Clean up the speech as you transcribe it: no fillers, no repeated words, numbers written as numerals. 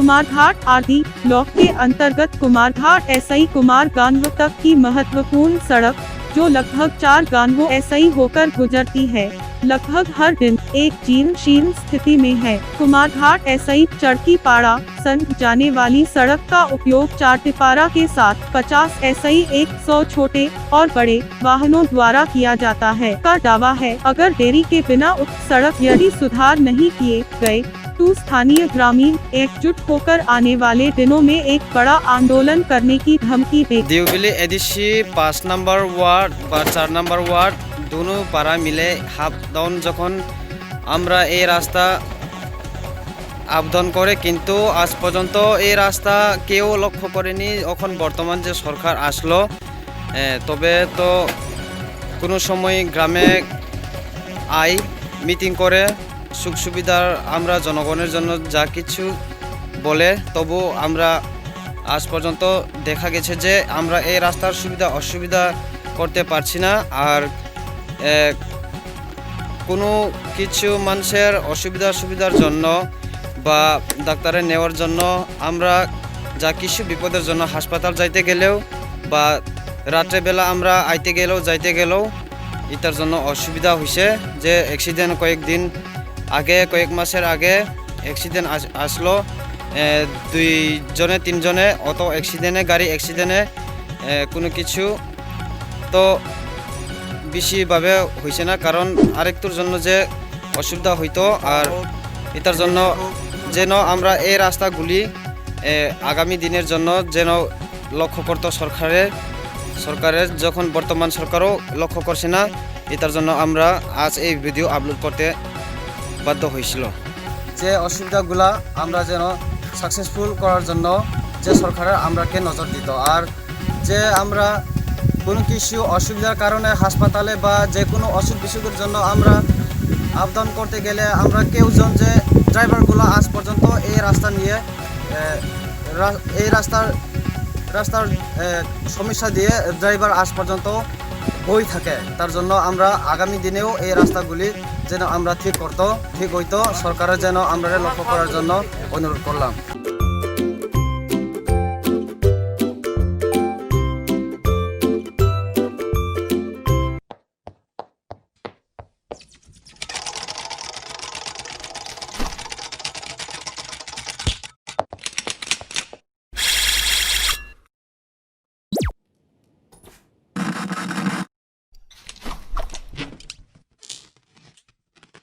कुमारघाट आदि ब्लॉक के अंतर्गत कुमारघाट एसआई कुमार गांव तक की महत्वपूर्ण सड़क जो लगभग 4 गांवों एसआई होकर गुजरती है, लगभग हर दिन एक जीर्ण स्थिति में है। कुमारघाट एसआई चढ़की पाड़ा संग जाने वाली सड़क का उपयोग चारटिपारा के साथ 50 एसआई 100 छोटे और बड़े वाहनों द्वारा किया जाता है का दावा है। अगर देरी के बिना उक्त सड़क यदि सुधार नहीं किए गए तो स्थानीय ग्रामीण एकजुट होकर आने वाले दिनों में एक बड़ा आंदोलन करने की धमकी दे। दिउबिली एडिसी 5 नम्बर वार्ड বা 4 नम्बर वार्ड दोनों पारा मिले हाफ डाउन যখন আমরা এই রাস্তা আবেদন করে কিন্তু আজ পর্যন্ত এই রাস্তা কেউ লক্ষ্য করেনি। এখন বর্তমান যে সরকার আসলো তবে তো কোনো সময় গ্রামে আই মিটিং করে সুখ সুবিধার আমরা জনগণের জন্য যা কিছু বলে তবু আমরা আজ পর্যন্ত দেখা গেছে যে আমরা এই রাস্তার সুবিধা অসুবিধা করতে পারছি না। আর কোনো কিছু মানুষের সুবিধার জন্য বা ডাক্তারে নেওয়ার জন্য আমরা যা কিছু বিপদের জন্য হাসপাতাল যাইতে গেলেও বা রাত্রেবেলা আমরা আইতে গেলেও যাইতে গেলেও এটার জন্য অসুবিধা হয়েছে। যে অ্যাক্সিডেন্ট কয়েক মাসের আগে অ্যাক্সিডেন্ট আসলো 2 জনে 3 জনে অত গাড়ি অ্যাক্সিডেন্টে কোনো কিছু তো বেশিভাবে হয়েছে না, কারণ আরেকটুর জন্য যে অসুবিধা হইতো। আর এটার জন্য যেন আমরা এই রাস্তাগুলি আগামী দিনের জন্য যেন লক্ষ্য করতো সরকারের যখন বর্তমান সরকারও লক্ষ্য করছে না, এটার জন্য আমরা আজ এই ভিডিও আপলোড করতে বাধ্য হয়েছিল। যে অসুবিধাগুলা আমরা যেন সাকসেসফুল করার জন্য যে সরকারের আমরাকে নজর দিত। আর যে আমরা কোনো কিছু অসুবিধার কারণে হাসপাতালে বা যে কোনো অসুখ বিসুখের জন্য আমরা আবেদন করতে গেলে আমরা কেউজন যে ড্রাইভারগুলো আজ পর্যন্ত এই রাস্তা নিয়ে এই রাস্তার সমস্যা দিয়ে ড্রাইভার আজ পর্যন্ত বই থাকে। তার জন্য আমরা আগামী দিনেও এই রাস্তাগুলি যেন আমরা ঠিক হইতো সরকারের যেন আমরা লক্ষ্য করার জন্য অনুরোধ করলাম।